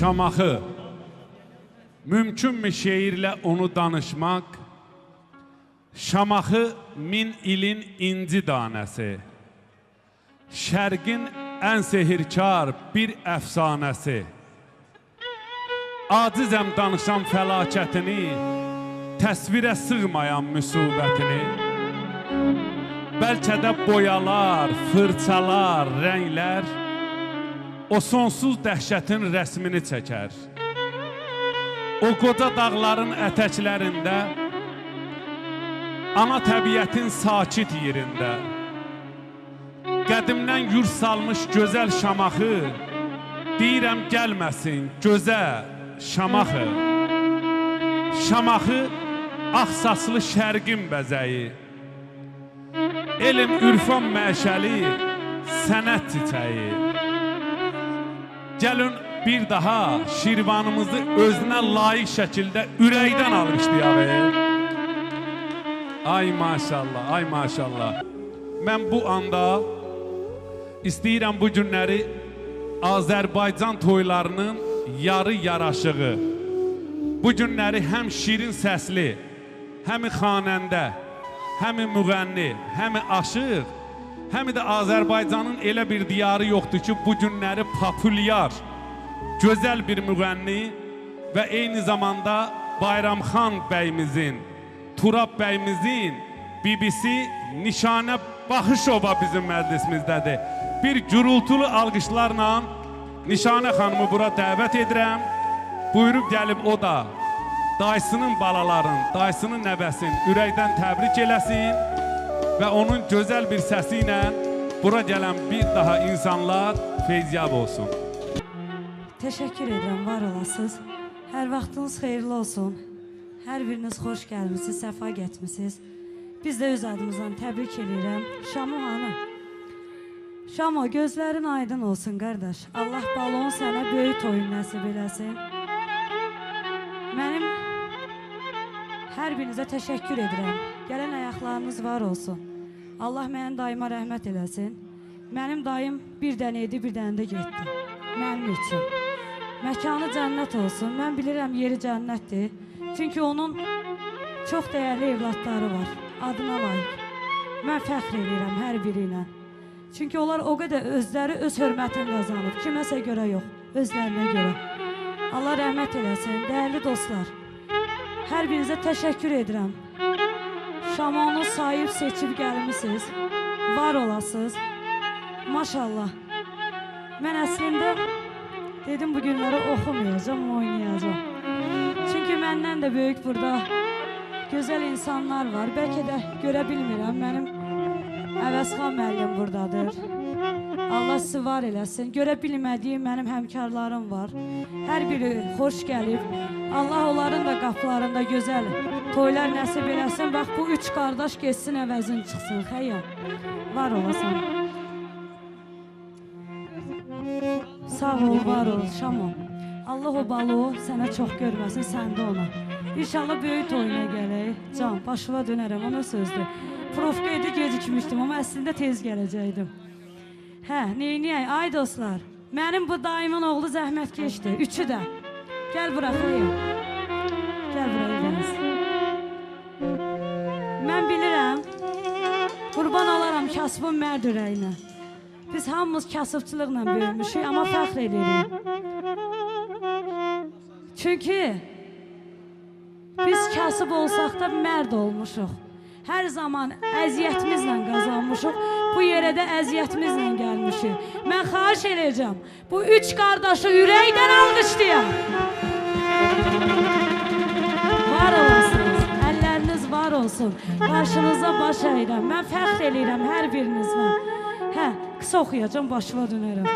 Şamaxı. Mümkünmü şeirlə onu danışmaq? Şamaxı min ilin inci danəsi, Şərqin ən sehirkar bir əfsanəsi. Acizəm danışam fəlakətini, təsvirə sığmayan müsibətini. Bəlkə də boyalar, fırçalar, rənglər o sonsuz dəhşətin rəsmini çəkər. O qoca dağların ətəklərində, ana təbiətin sakit yerində, qədimdən yurt salmış gözəl Şamaxı, deyirəm gəlməsin gözəl Şamaxı. Şamaxı axsaslı şərqin bəzəyi, elm ürfan məşəli sənət çiçəyi. Gəlin bir daha Şirvanımızı özünə layiq şəkildə ürəkdən almışdıyaq. Ay maşallah, ay maşallah. Mən bu anda istəyirəm bu günləri Azərbaycan toylarının yarı yaraşığı, bu günləri həm şirin səsli, həm xanəndə, həm müğənni, həm aşıq, həm də Azərbaycanın elə bir diyarı yoxdur ki, bu günləri populyar, gözəl bir müğənni və eyni zamanda Bayramxan bəyimizin, Turab bəyimizin bibisi Nişanə Baxışova bizim məclisimizdədir. Bir gürültülü alqışlarla Nişanə xanımı bura dəvət edirəm. Buyurub gəlib o da dayısının balaların, dayısının nəvəsini ürəkdən təbrik eləsin və onun gözəl bir səsi ilə bura gələn bir daha insanlar feyziyab olsun. Teşekkür ederim, var olasınız. Her vaxtınız xeyirli olsun. Hər biriniz xoş gəlmişsiniz, səfa getmişsiniz. Biz də öz adımızdan təbrik edirəm. Şamo hanım. Şamo, gözlərin aydın olsun qardaş. Allah balon sənə böyük toyun nəsib eləsin. Mənim hər birinizə təşəkkür edirəm. Gələn ayaqlarınız var olsun. Allah mənim dayıma rəhmət eləsin. Mənim dayım bir dənə idi, bir dənə də getdi. Mənim üçün. Məkanı cənnət olsun. Mən bilirəm yeri cənnətdir. Çünki onun çox dəyərli evlatları var. Adına layiq. Mən fəxr edirəm hər biri ilə. Çünki onlar o qədər özləri öz hörmətini qazanıb. Kiməsə görə yox, özlərinə görə. Allah rəhmət eləsin. Dəyərli dostlar, hər birinizə təşəkkür edirəm. Şamanı sahib seçib gəlmişsiniz. Var olasınız. Maşallah. Mən əslində dedim bu günləri oxumayacağım, oynayacağım. Çünki məndən də böyük burada gözəl insanlar var. Bəlkə də görə bilmirəm. Mənim Əvəzxan müəllim buradadır. Allah sizi var eləsin. Görə bilmədiyim mənim həmkarlarım var. Hər biri xoş gəlib. Allah onların da qapılarında gözəl toylar nəsib eləsin. Bax, bu üç qardaş geçsin, əvəzin çıxsın. Xəyyam, var olasan. Sağ ol, var ol, Şamo. Allah o balı sənə çox görməsin, sən də ona. İnşallah böyük toyuna gələk. Can, başıva dönərəm, ona sözdür. Profqaydı gecikmişdim, amma əslində tez gələcəkdim. Hə, neyniyək? Ay dostlar, mənim bu dayımın oğlu zəhmətkeşdir, üçü də. Gəl bura, xeyim. Gəl bura, evləniz. Mən bilirəm, qurban olaram kasbın mərd ürəyinə. Biz hamımız kasıbçılıqla böyümüşük, amma fəxr edirik. Çünki biz kasıb olsaq da mərd olmuşuq. Hər zaman əziyyətimizlə qazanmışıq, bu yerə də əziyyətimizlə gəlmişik. Mən xahiş edəcəm, bu üç qardaşı ürəkdən alqışlayaq. Var olasınız, əlləriniz var olsun, başınıza baş əyirəm. Mən fəxr edirəm hər birinizlə. Hə, qısa oxuyacam, başıma dönərəm.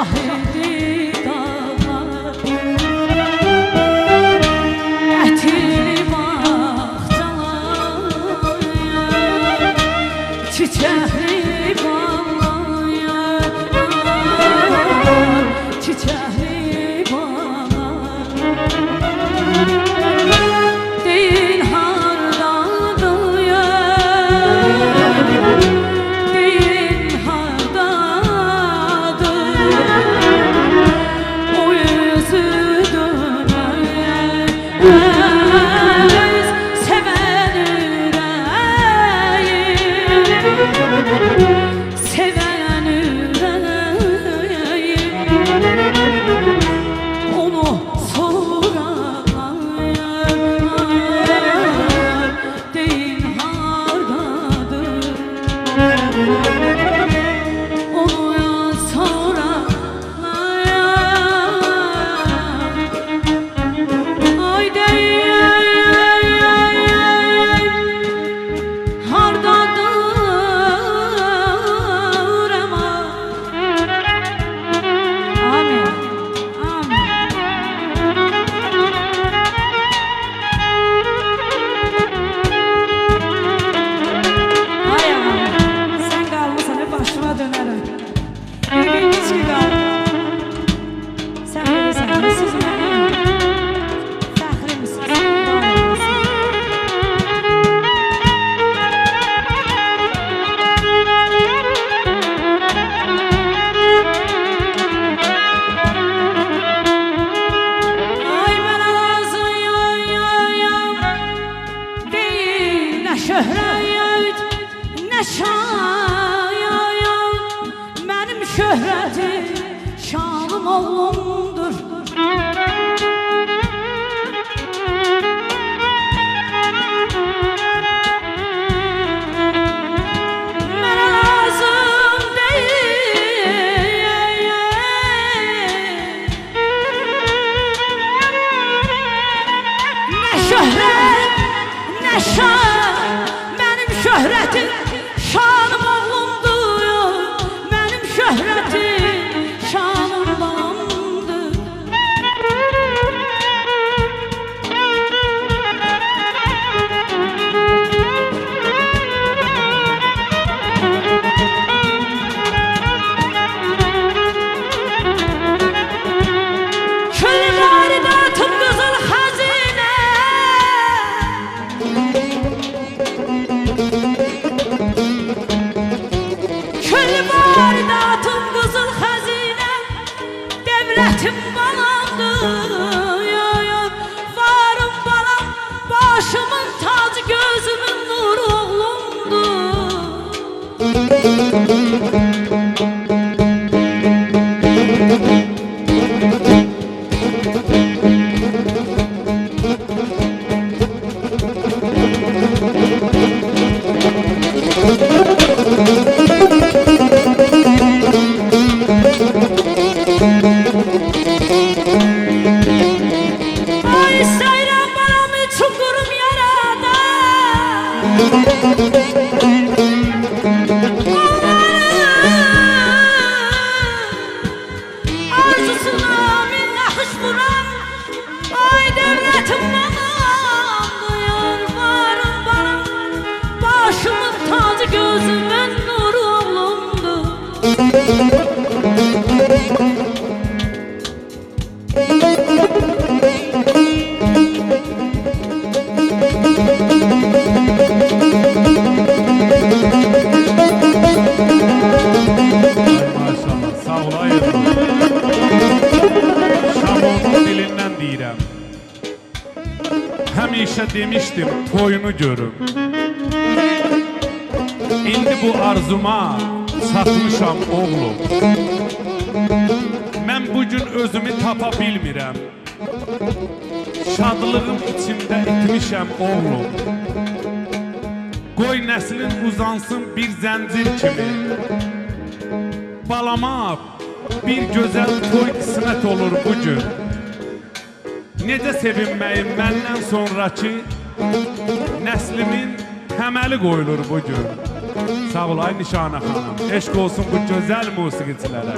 şahidi dağlar, ətili bağçalar, çiçəkli bağlar, çiçəkli bağlar. Deyil hardadır yar, deyil hardadır, o yüzü dönmez seven yüreğim, seven yüreğim, onu sorar değil hardadır, onu sorar. Ay değil hardadır ama. Amin, amin. Ay aman, sen kalmasan hep başıma dönerim. Bildiğiniz gibi sen bilirsen, siz benim fəxrimsiniz. Var olasın. Ay mənə lazım deyil nə şöhrət, nə şan, mənim şöhrətim şanım oğlumdur. Mənə lazım deyil nə şöhrət, nə şan, mənim şöhrətim şanım oğlumdur, mənim şöhrətim şanım oğlumdur. Kül varidatım qızıl xəzinə, kül varidatım qızıl xəzinə, devlətim balamdır, varım balam, başımın tacı, gözümün nuru oğlumdur. Ay istəyirəm balam üçün qurum yarada, arzusuna minlə xuş vuran, ay devlətim balamdır, varım balam, başımın tacı, gözümün nuru oğlumdur. Maşallah, sağ olayım. Şamonun dilindən deyirəm. Həmişə demişdim toyunu görüm. İndi bu arzuma çatmışam oğlum. Mən bugün özümü tapa bilmirəm. Şadlığım içimdə itmişəm oğlum. Qoy nəslin uzansın bir zəncir kimi. Balama bir gözəl toy qismət olur bugün. Necə sevinməyim məndən sonraki nəslimin təməli qoyulur bugün. Sağ ol ay Nişanə xanım. Eşq olsun bu gözəl musiqiçilərə.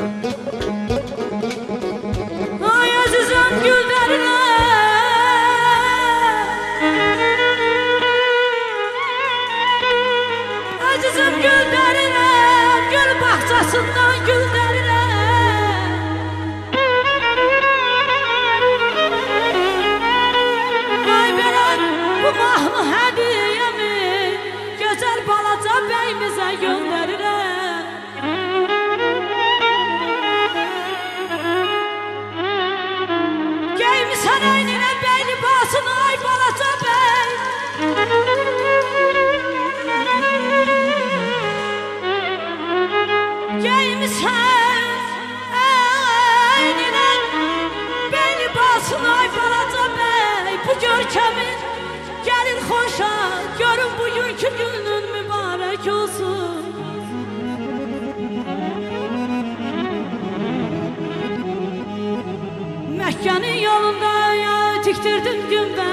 Mekke'nin yolunda ya diktirdim gümbez.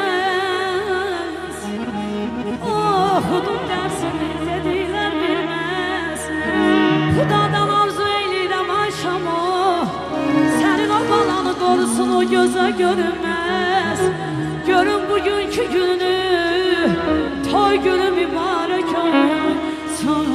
Okudum dersini dediler bilmez. Xudadan arzu eylirəm aşamı, senin o balanı korusun o göze görünmez. Görün bugünkü günü, toy günü mübarek olsun.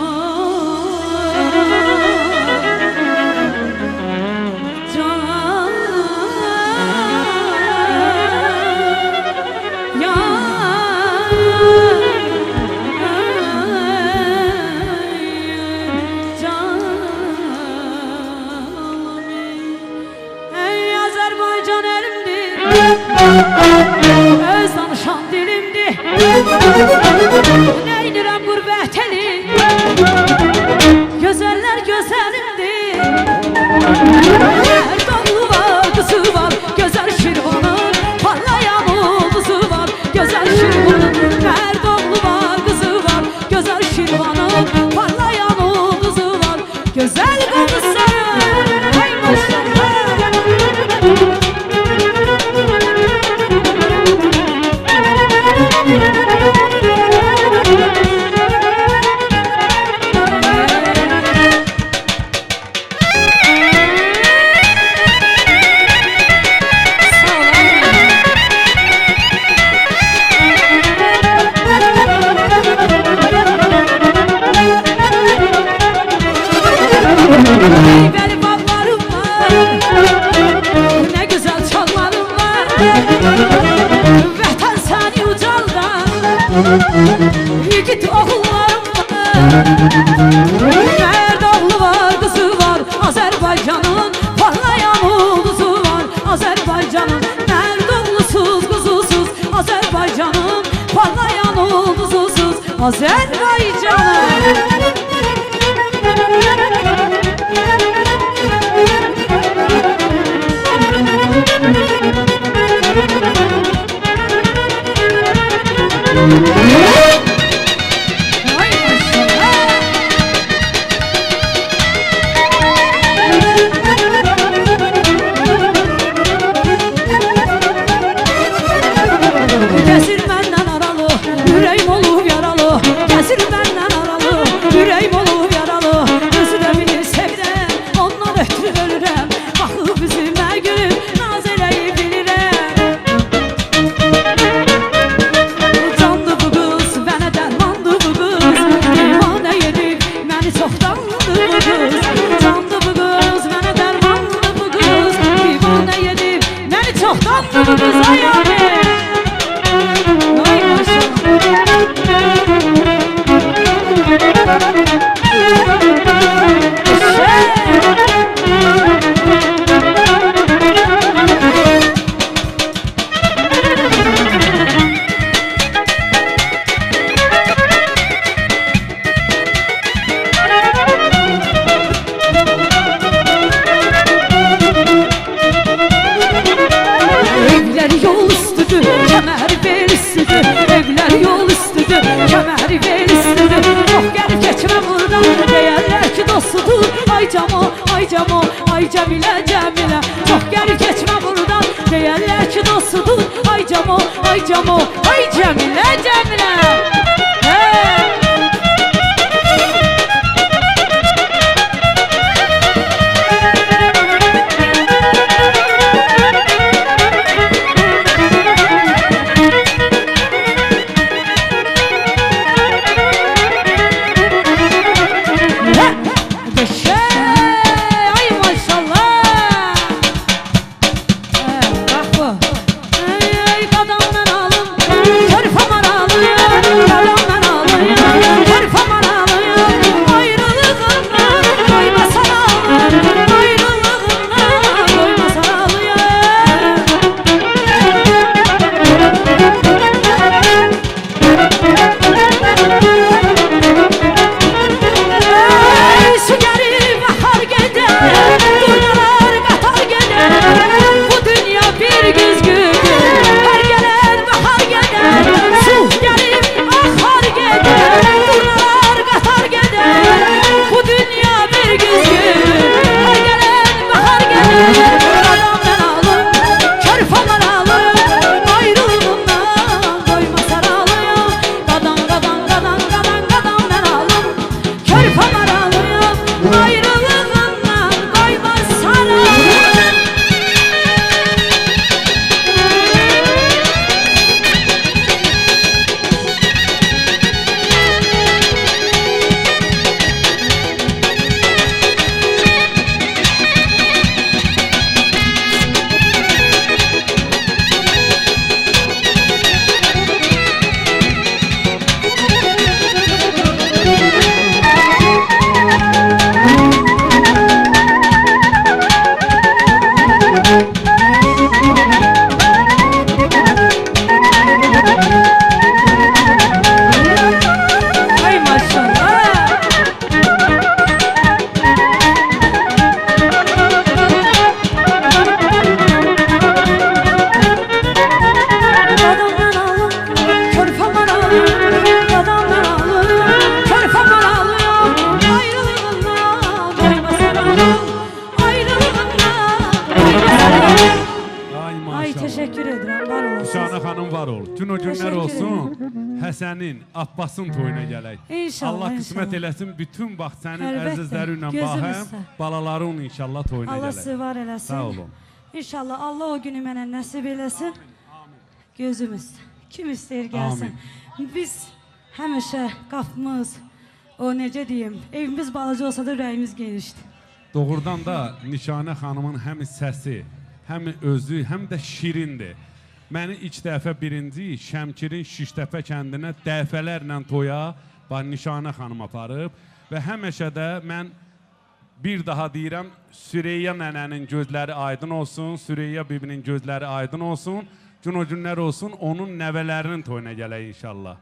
Öz danışan dilimdi, neynirəm qürbət eli, gözəller gözəlimdi. Her dolu var, kızı var, gözəl Şirvanın, parlayan ulduzu var, gözəl Şirvanın. Her dolu var, kızı var, gözəl Şirvanın, parlayan ulduzu var, gözəl qızları. Hay maşallah. Benim bağlarım var, ne güzel çallarım var. Vətən səni ucaldan, yiğit oğullarım var. Mərd oğlu var, qızı var, Azərbaycanın parlayan ulduzu var. Azərbaycanın mərd oğlusuz, qızısız, Azərbaycanın parlayan ulduzusuz, Azərbaycanın. Gəzir məndən aralı, ürəyim olub yaralı. Gəzir məndən aralı, ürəyim olub yaralı. Özü də bilir sevirəm, ondan ötürü ölürəm. Baxıb üzümə gülüb, naz eləyib bilirəm. Canlı bu qız, mənə dərmandı bu qız. Divanə edib, məni çoxdandı bu qız. Canlı bu qız, mənə dərmandı bu qız. Divanə edib, məni çoxdandı bu qız. Ay abi. Evler yol üstüdür, kemer bel üstüdür. Evler yol üstüdür, kemer bel üstüdür. Çok gel geçme buradan, deyərlər ki dostudur. Ay camo, ay camo, ay Cemile, Cemile. Çok gel geçme buradan, deyərlər ki dostudur. Ay camo, ay camo, ay Cemile, Cemile. Körü Teşekkür ederim. Var olasınız. Nişanə xanım var ol. Gün o günlər Teşekkür olsun. Həsənin, Abbasın toyuna gələk. İnşallah, Allah qismət inşallah. eləsin bütün bax sənin Əlbəttə, əzizlərinlə gözümüzdə. bahəm, balaların inşallah toyuna Allah gələk. sizi var eləsin. Sağ olun. İnşallah Allah o günü mənə nəsib eləsin. Gözümüz kim istəyir gəlsin. Biz həmişə qapımız, o necə deyim, evimiz balaca olsa da ürəyimiz genişdir. Doğrudan da Nişanə xanımın həm səsi, həm özü, həm də şirindir. Məni ilk dəfə birinci Şəmkirin Şiştəpə kəndinə dəfələrlə toya Nişanə xanım aparıb və həmişə də mən bir daha deyirəm, Süreyya nənənin gözləri aydın olsun, Süreyya bibinin gözləri aydın olsun, gün o günlər olsun, onun nəvələrinin toyuna gələk inşallah.